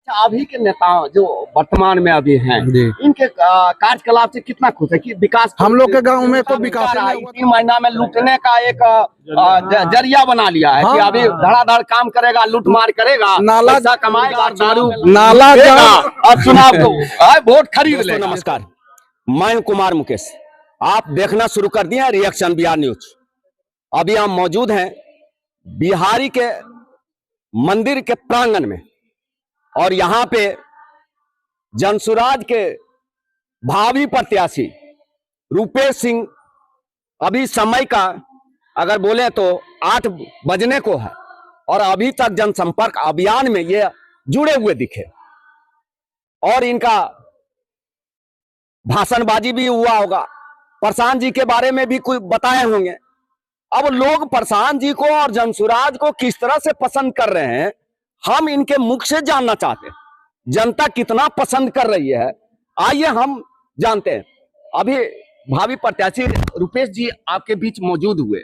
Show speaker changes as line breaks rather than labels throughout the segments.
अभी के नेता जो वर्तमान में अभी हैं, इनके कार्यकलाप से कितना खुश है कि विकास
हम लोग के गांव में तो विकास
3 महीना में लूटने का एक जरिया बना लिया है। कि अभी धड़ाधड़ काम करेगा, लूट मार करेगा, पैसा कमाएगा, दारू
नाला
और चुनाव को वोट खरीद ले। नमस्कार, मैं हूं कुमार मुकेश। आप देखना शुरू कर दिए रिएक्शन बिहार न्यूज। अभी हम मौजूद हैं बिहारी के मंदिर के प्रांगण में और यहाँ पे जनसुराज के भावी प्रत्याशी रुपेश सिंह, अभी समय का अगर बोले तो 8 बजने को है और अभी तक जनसंपर्क अभियान में ये जुड़े हुए दिखे और इनका भाषणबाजी भी हुआ होगा। प्रशांत जी के बारे में भी कुछ बताए होंगे। अब लोग प्रशांत जी को और जनसुराज को किस तरह से पसंद कर रहे हैं, हम इनके मुख से जानना चाहते हैं। जनता कितना पसंद कर रही है, आइए हम जानते हैं। अभी भावी प्रत्याशी रुपेश जी आपके बीच मौजूद हुए।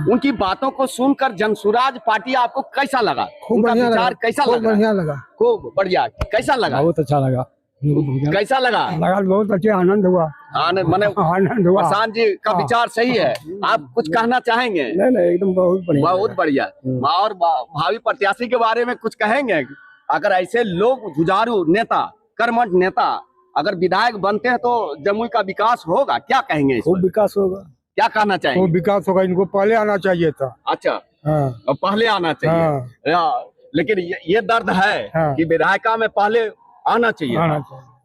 उनकी बातों को सुनकर जनसुराज पार्टी आपको कैसा लगा?
खूब
विचार कैसा लगा?
बढ़िया लगा,
खूब बढ़िया। कैसा लगा?
बहुत अच्छा लगा।
कैसा लगा?
बहुत अच्छा, आनंद हुआ।
आनंद माने
आनंद हुआ।
प्रशांत जी का विचार सही है। आप कुछ कहना चाहेंगे?
नहीं, एकदम बहुत बढ़िया,
बहुत बढ़िया। और भावी प्रत्याशी के बारे में कुछ कहेंगे? अगर ऐसे लोग जुझारू नेता, कर्मठ नेता अगर विधायक बनते हैं तो जमुई का विकास होगा, क्या कहेंगे?
खूब विकास होगा।
क्या कहना चाहिए?
खूब विकास होगा। इनको पहले आना चाहिए था।
अच्छा, पहले आना चाहिए। लेकिन ये दर्द है कि विधायिका में पहले आना चाहिए।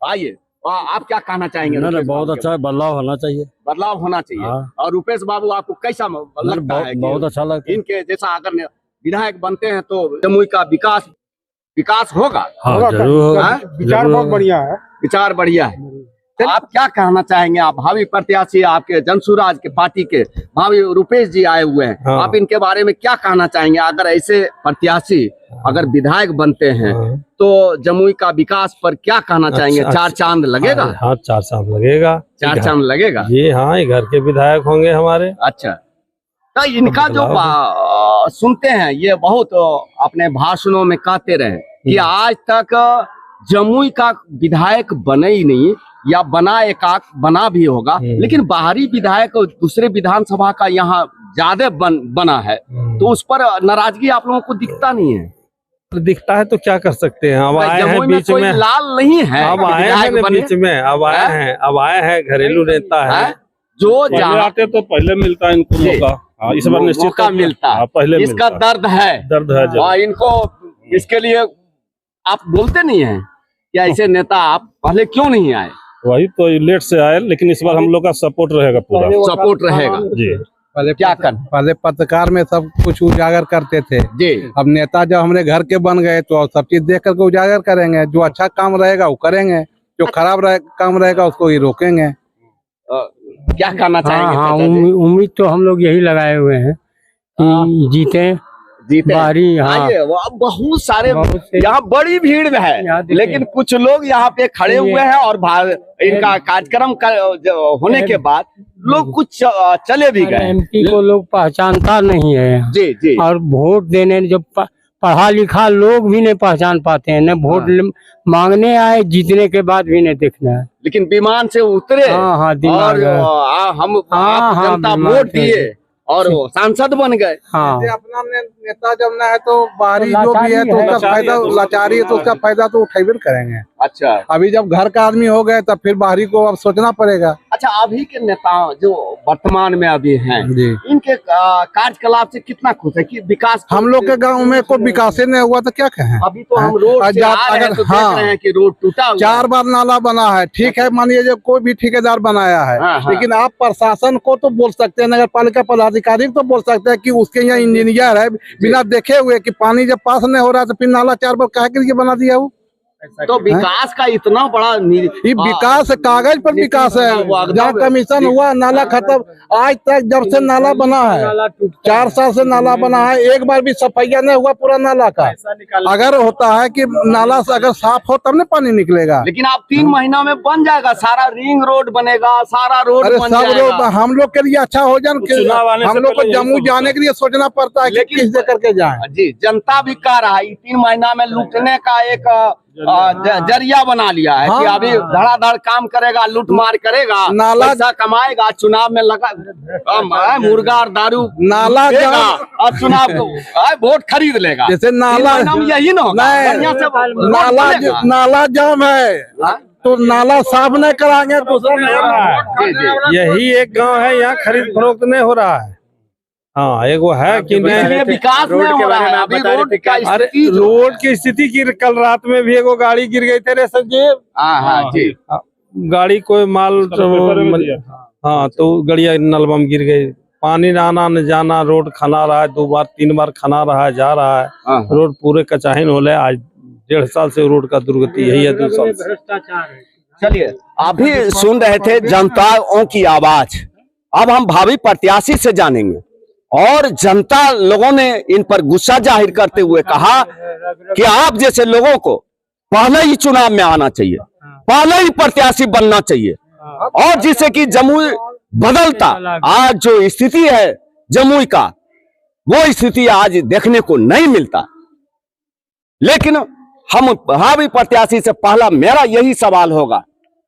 आइए, आप क्या कहना चाहेंगे?
नहीं, बहुत अच्छा है, बदलाव होना चाहिए।
बदलाव होना चाहिए। और रुपेश बाबू आपको कैसा लगता है?
बहुत अच्छा लगता है।
इनके जैसा अगर विधायक बनते हैं तो जमुई का विकास होगा।
जरूर होगा।
विचार बहुत बढ़िया है।
विचार बढ़िया है। आप क्या कहना चाहेंगे? आप भावी प्रत्याशी आपके जनसुराज के पार्टी के भावी रुपेश जी आए हुए हैं, आप इनके बारे में क्या कहना चाहेंगे? अगर ऐसे प्रत्याशी अगर विधायक बनते हैं तो जमुई का विकास पर क्या कहना चाहेंगे? 4 चांद लगेगा?
हाँ, 4 चांद लगेगा।
4 चांद लगेगा
ये। हाँ, ये घर के विधायक होंगे हमारे।
अच्छा, तो इनका जो सुनते हैं ये बहुत अपने भाषणों में कहते रहे कि आज तक जमुई का विधायक बने ही नहीं, या बना एकाक बना भी होगा, लेकिन बाहरी विधायक दूसरे विधानसभा का यहाँ ज्यादा बना है, तो उस पर नाराजगी आप लोगों को दिखता नहीं है?
दिखता है तो क्या कर सकते हैं। अब आए हैं बीच में,
लाल नहीं है।
अब आए हैं बीच में, अब आए हैं घरेलू नेता है
जो
आते तो पहले मिलता है इनको मौका। इस बार निश्चित
मौका मिलता है।
पहले
इसका दर्द है इनको। इसके लिए आप बोलते नहीं है कि ऐसे नेता आप पहले क्यों नहीं आए?
वही तो लेट से आए, लेकिन इस बार हम लोग का सपोर्ट रहेगा, पूरा
सपोर्ट रहेगा
जी।
पहले पत्रकार में सब कुछ उजागर करते थे
जी।
अब नेता जब हमारे घर के बन गए तो सब चीज देख करके उजागर करेंगे। जो अच्छा काम रहेगा वो करेंगे, जो खराब काम रहेगा उसको ही रोकेंगे।
क्या कहना चाहेंगे?
हाँ, उम्मीद तो हम लोग यही लगाए हुए हैं कि जीते बारी। हाँ,
बहुत सारे यहाँ बड़ी भीड़ है, लेकिन कुछ लोग यहाँ पे खड़े हुए हैं और इनका कार्यक्रम होने के बाद लोग कुछ चले भी गए।
एमपी को लोग पहचानता नहीं है
जी जी।
और वोट देने जब पढ़ा लिखा लोग भी नहीं पहचान पाते हैं, न वोट मांगने आए, जीतने के बाद भी नहीं देखना है।
लेकिन विमान से उतरे और हम जनता वोट दिए और सांसद बन गए।
हाँ,
अपना नेता जब ना है तो बाहरी जो भी है तो उसका फायदा, लाचारी है तो उसका फायदा तो उठाइए करेंगे।
अच्छा,
अभी जब घर का आदमी हो गए तब फिर बाहरी को अब सोचना पड़ेगा।
अच्छा, अभी के नेता जो वर्तमान में अभी हैं, इनके कार्यकलाप से कितना खुश है कि विकास?
हम लोग के गांव में कोई विकास नहीं हुआ तो क्या कहें।
अभी तो हम रोड से आ रहे हैं तो देख रहे हैं कि रोड टूटा हुआ
4 बार नाला बना है। ठीक है, मानिए जो कोई भी ठेकेदार बनाया है, लेकिन आप प्रशासन को तो बोल सकते हैं, नगर पालिका पदाधिकारी तो बोल सकते हैं कि उसके यहाँ इंजीनियर है, बिना देखे हुए कि पानी जब पास नहीं हो रहा तो फिर नाला 4 बार काहे के लिए बना दिया वो?
तो विकास का इतना बड़ा
ये विकास कागज पर विकास है। जहाँ कमीशन हुआ नाला खत्म, आज तक जब से नाला बना है 4 साल से नाला बना है, एक बार भी सफाइया नहीं हुआ पूरा नाला का। अगर होता है कि नाला अगर साफ हो तब न पानी निकलेगा।
लेकिन आप 3 महीना में बन जाएगा, सारा रिंग रोड बनेगा, सारा रोड
अरे सब रोड हम लोग के लिए अच्छा हो जाए। हम लोग को जम्मू जाने के लिए सोचना पड़ता है कि किस जगह करके जाए।
जी, जनता भी कह रहा है 3 महीना में लूटने का एक जरिया बना लिया है कि अभी धड़ाधड़ काम करेगा, लूट मार करेगा,
नाला
पैसा कमाएगा, चुनाव में लगा मुर्गा और दारू
नाला
देगा और चुनाव को वोट खरीद लेगा।
जैसे नाला
यही ना होगा, बढ़िया से
नाला नाला जाम है तो नाला साफ नहीं कराएंगे, दूसरा नहीं।
यही एक गांव है, यहाँ खरीद फरोख्त नहीं हो रहा है। हाँ, एक वो है कि नहीं
विकास नहीं हो रहा है। अभी रोड का
अरे रोड की स्थिति की कल रात में भी एगो गाड़ी गिर गई थे रे संजीव।
हाँ जी,
गाड़ी कोई माल हाँ तो गड़िया नलबा में गिर गई। पानी आना न जाना, रोड खना रहा है, 2 बार 3 बार खना रहा है, जा रहा है। रोड पूरे कचाहीन हो रहा है। आज 1.5 साल से रोड का दुर्गति यही है, 2 साल से।
चलिए, अभी सुन रहे थे जनताओं की आवाज। अब हम भावी प्रत्याशी से जानेंगे और जनता लोगों ने इन पर गुस्सा जाहिर करते हुए कहा कि आप जैसे लोगों को पहले ही चुनाव में आना चाहिए, पहले ही प्रत्याशी बनना चाहिए, और जिससे कि जमुई बदलता। आज जो स्थिति है जमुई का, वो स्थिति आज देखने को नहीं मिलता। लेकिन हम भावी प्रत्याशी से पहला मेरा यही सवाल होगा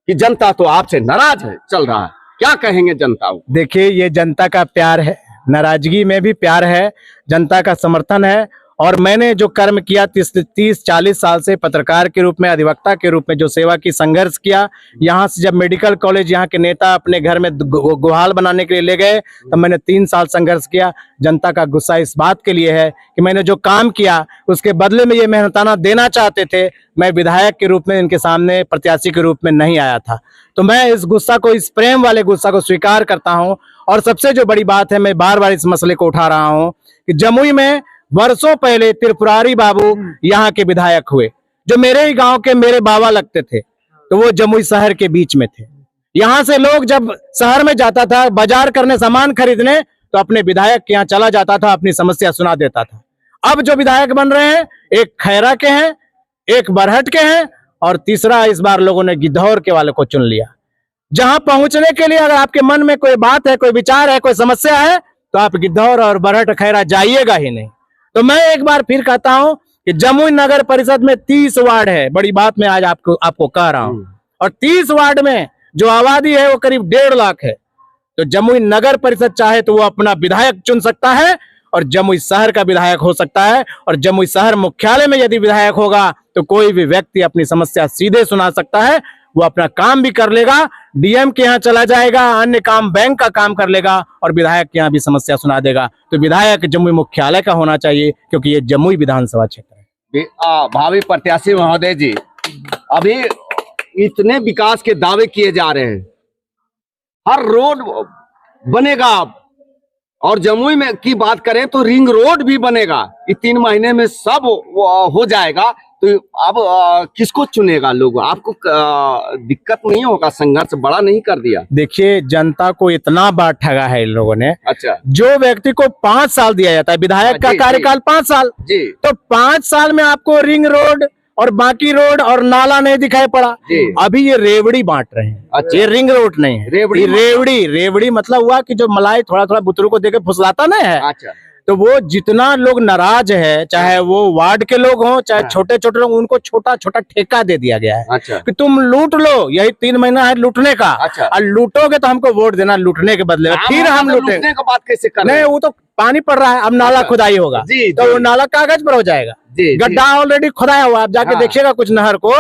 कि जनता तो आपसे नाराज है, चल रहा है, क्या कहेंगे जनता को?
देखिए, ये जनता का प्यार है, नाराजगी में भी प्यार है, जनता का समर्थन है। और मैंने जो कर्म किया 30-40 साल से पत्रकार के रूप में, अधिवक्ता के रूप में जो सेवा की, संघर्ष किया, यहाँ से जब मेडिकल कॉलेज यहाँ के नेता अपने घर में गुहाल बनाने के लिए ले गए तब मैंने 3 साल संघर्ष किया। जनता का गुस्सा इस बात के लिए है कि मैंने जो काम किया उसके बदले में ये मेहनताना देना चाहते थे। मैं विधायक के रूप में इनके सामने प्रत्याशी के रूप में नहीं आया था, तो मैं इस गुस्सा को, इस प्रेम वाले गुस्सा को स्वीकार करता हूँ। और सबसे जो बड़ी बात है, मैं बार बार इस मसले को उठा रहा हूँ कि जमुई में वर्षों पहले त्रिपुरारी बाबू यहाँ के विधायक हुए, जो मेरे ही गांव के मेरे बाबा लगते थे, तो वो जमुई शहर के बीच में थे। यहाँ से लोग जब शहर में जाता था बाजार करने, सामान खरीदने, तो अपने विधायक के यहाँ चला जाता था, अपनी समस्या सुना देता था। अब जो विधायक बन रहे हैं, एक खैरा के हैं, एक बरहट के हैं, और तीसरा इस बार लोगों ने गिद्धौर के वाले को चुन लिया। जहां पहुंचने के लिए अगर आपके मन में कोई बात है, कोई विचार है, कोई समस्या है, तो आप गिद्धौर और बरहट खैरा जाइएगा ही नहीं। तो मैं एक बार फिर कहता हूं कि जमुई नगर परिषद में 30 वार्ड है। बड़ी बात मैं आज आपको कह रहा हूं, और 30 वार्ड में जो आबादी है वो करीब 1.5 लाख है। तो जमुई नगर परिषद चाहे तो वो अपना विधायक चुन सकता है, और जमुई शहर का विधायक हो सकता है। और जमुई शहर मुख्यालय में यदि विधायक होगा तो कोई भी व्यक्ति अपनी समस्या सीधे सुना सकता है, वो अपना काम भी कर लेगा, डीएम के यहाँ चला जाएगा, अन्य काम, बैंक का काम कर लेगा, और विधायक के यहाँ भी समस्या सुना देगा। तो विधायक जमुई मुख्यालय का होना चाहिए, क्योंकि ये जमुई विधानसभा क्षेत्र है।
भावी प्रत्याशी महोदय जी, अभी इतने विकास के दावे किए जा रहे हैं, हर रोड बनेगा, और जमुई में की बात करें तो रिंग रोड भी बनेगा। ये 3 महीने में सब हो जाएगा। तो अब किसको चुनेगा लोग? आपको दिक्कत नहीं होगा? संघर्ष बड़ा नहीं कर दिया?
देखिए, जनता को इतना बार ठगा है इन लोगों ने।
अच्छा,
जो व्यक्ति को 5 साल दिया जाता है, विधायक का कार्यकाल 5 साल
जी,
तो 5 साल में आपको रिंग रोड और बाकी रोड और नाला नहीं दिखाई पड़ा। अभी ये रेवड़ी बांट रहे हैं।
अच्छा,
ये रिंग रोड नहीं है, रेवड़ी मतलब हुआ कि जो मलाई थोड़ा थोड़ा बुतरू को देके फुसलाता नहीं है।
अच्छा,
तो वो जितना लोग नाराज है, चाहे वो वार्ड के लोग हों, चाहे छोटे छोटे लोग, उनको छोटा छोटा ठेका दे दिया गया है।
अच्छा,
कि तुम लूट लो, यही 3 महीना है लूटने का।
अच्छा,
और लूटोगे तो हमको वोट देना, लूटने के बदले में फिर हम लूटेंगे।
का बात कैसे कर?
नहीं, वो तो पानी पड़ रहा है, अब नाला खुदाई होगा तो वो नाला कागज पर हो जाएगा। गड्ढा ऑलरेडी खुदाया हुआ है, आप जाके देखिएगा कुछ नहर को,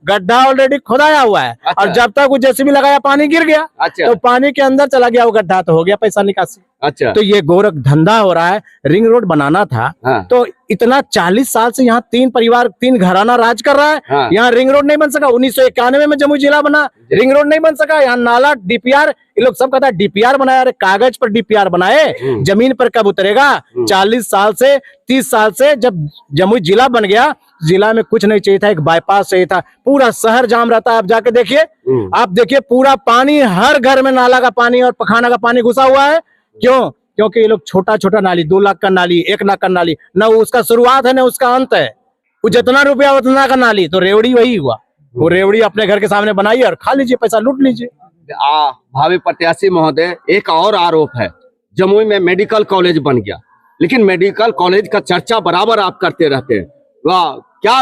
गड्ढा ऑलरेडी खुदाया हुआ है।
अच्छा।
और जब तक वो जेसीबी लगाया, पानी गिर गया।
अच्छा।
तो पानी के अंदर चला गया वो गड्ढा, तो हो गया पैसा निकासी।
अच्छा,
तो ये गोरख धंधा हो रहा है। रिंग रोड बनाना था तो इतना 40 साल से यहाँ 3 परिवार, 3 घराना राज कर रहा है। यहाँ रिंग रोड नहीं बन सका। 1991 में जमुई जिला बना, रिंग रोड नहीं बन सका। यहाँ नाला, डीपीआर, ये लोग सब कहता है डीपीआर बनाया। अरे कागज पर डीपीआर बनाए, जमीन पर कब उतरेगा? 40 साल से, 30 साल से जब जमुई जिला बन गया, जिला में कुछ नहीं चाहिए था, एक बाईपास चाहिए था। पूरा शहर जाम रहता है। आप जाके देखिए, आप देखिए पूरा पानी, हर घर में नाला का पानी और पखाना का पानी घुसा हुआ है। क्यों? क्योंकि ये लोग छोटा छोटा नाली, 2 लाख का नाली, 1 लाख का नाली, न उसका शुरुआत है न उसका अंत है। वो जितना रुपया उतना का नाली। तो रेवड़ी वही हुआ, वो रेवड़ी अपने घर के सामने बनाइए और खा लीजिए, पैसा लूट लीजिए।
भावी प्रत्याशी महोदय, एक और आरोप है, जमुई में मेडिकल कॉलेज बन गया, लेकिन मेडिकल कॉलेज का चर्चा बराबर आप करते रहते हैं। वाह, क्या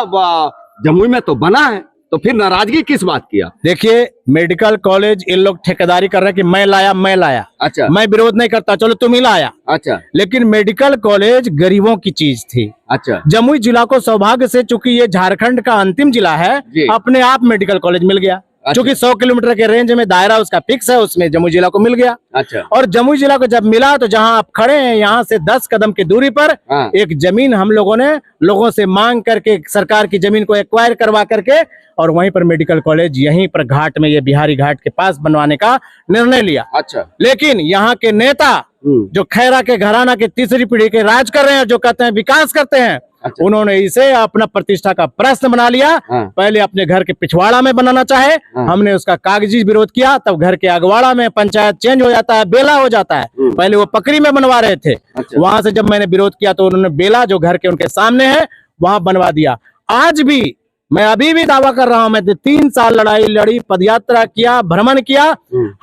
जमुई में तो बना है, तो फिर नाराजगी किस बात की आप?
देखिए, मेडिकल कॉलेज इन लोग ठेकेदारी कर रहे हैं कि मैं लाया।
अच्छा
मैं विरोध नहीं करता, चलो तुम ही लाया,
अच्छा
लेकिन मेडिकल कॉलेज गरीबों की चीज थी।
अच्छा
जमुई जिला को सौभाग्य से, चूंकि ये झारखंड का अंतिम जिला है,
जी।
अपने आप मेडिकल कॉलेज मिल गया। चूंकि 100 किलोमीटर के रेंज में दायरा उसका फिक्स है, उसमें जमुई जिला को मिल गया।
अच्छा
और जमुई जिला को जब मिला तो जहां आप खड़े हैं, यहाँ से 10 कदम की दूरी पर
हाँ।
एक जमीन हम लोगों ने लोगों से मांग करके सरकार की जमीन को एक्वायर करवा करके और वहीं पर मेडिकल कॉलेज यहीं पर घाट में, ये बिहारी घाट के पास बनवाने का निर्णय लिया।
अच्छा
लेकिन यहाँ के नेता जो खैरा के घराना के तीसरी पीढ़ी के राज कर रहे हैं, जो कहते हैं विकास करते हैं,
अच्छा।
उन्होंने इसे अपना प्रतिष्ठा का प्रश्न बना लिया।
हाँ।
पहले अपने घर के पिछवाड़ा में बनाना चाहे,
हाँ।
हमने उसका कागजी विरोध किया, तब घर के अगवाड़ा में पंचायत चेंज हो जाता है, बेला हो जाता है। पहले वो पकड़ी में बनवा रहे थे।
अच्छा।
वहां से जब मैंने विरोध किया तो उन्होंने बेला जो घर के उनके सामने है वहां बनवा दिया। आज भी मैं अभी भी दावा कर रहा हूं, मैं 3 साल लड़ाई लड़ी, पदयात्रा किया, भ्रमण किया,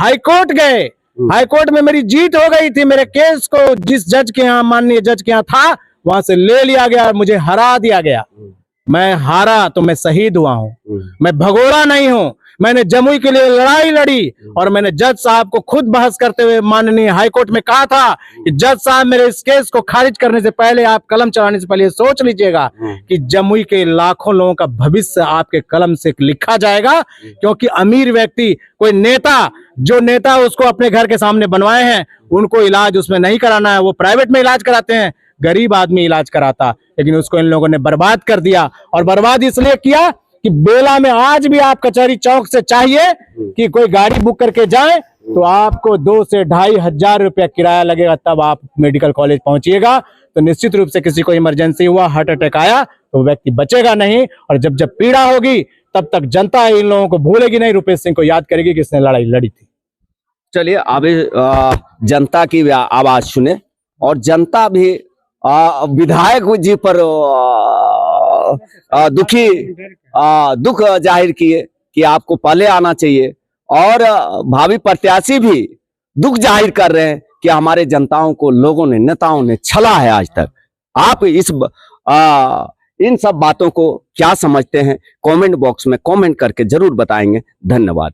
हाईकोर्ट गए, हाईकोर्ट में मेरी जीत हो गई थी। मेरे केस को जिस जज के यहाँ, माननीय जज के यहाँ था, वहां से ले लिया गया, मुझे हरा दिया गया। मैं हारा तो मैं शहीद हुआ हूं, मैं भगोड़ा नहीं हूं। मैंने जमुई के लिए लड़ाई लड़ी और मैंने जज साहब को खुद बहस करते हुए माननीय हाईकोर्ट में कहा था कि जज साहब, मेरे इस केस को खारिज करने से पहले, आप कलम चलाने से पहले सोच लीजिएगा कि जमुई के लाखों लोगों का भविष्य आपके कलम से लिखा जाएगा। क्योंकि अमीर व्यक्ति, कोई नेता, जो नेता उसको अपने घर के सामने बनवाए हैं, उनको इलाज उसमें नहीं कराना है, वो प्राइवेट में इलाज कराते हैं। गरीब आदमी इलाज कराता, लेकिन उसको इन लोगों ने बर्बाद कर दिया। और बर्बाद इसलिए किया कि बेला में आज भी आप कचहरी चौक से चाहिए कि कोई गाड़ी बुक करके जाए तो आपको 2 से 2,500 रुपया किराया लगेगा, तब आप मेडिकल कॉलेज पहुंचिएगा। तो निश्चित रूप से किसी को इमरजेंसी हुआ, हार्ट अटैक आया, तो व्यक्ति बचेगा नहीं। और जब जब पीड़ा होगी तब तक जनता इन लोगों को भूलेगी नहीं, रुपेश सिंह को याद करेगी कि इसने लड़ाई लड़ी थी।
चलिए, अभी जनता की आवाज सुने और जनता भी विधायक जी पर दुख जाहिर किए कि आपको पहले आना चाहिए, और भावी प्रत्याशी भी दुख जाहिर कर रहे हैं कि हमारे जनताओं को लोगों ने, नेताओं ने छला है आज तक। आप इन सब बातों को क्या समझते हैं? कमेंट बॉक्स में कमेंट करके जरूर बताएंगे। धन्यवाद।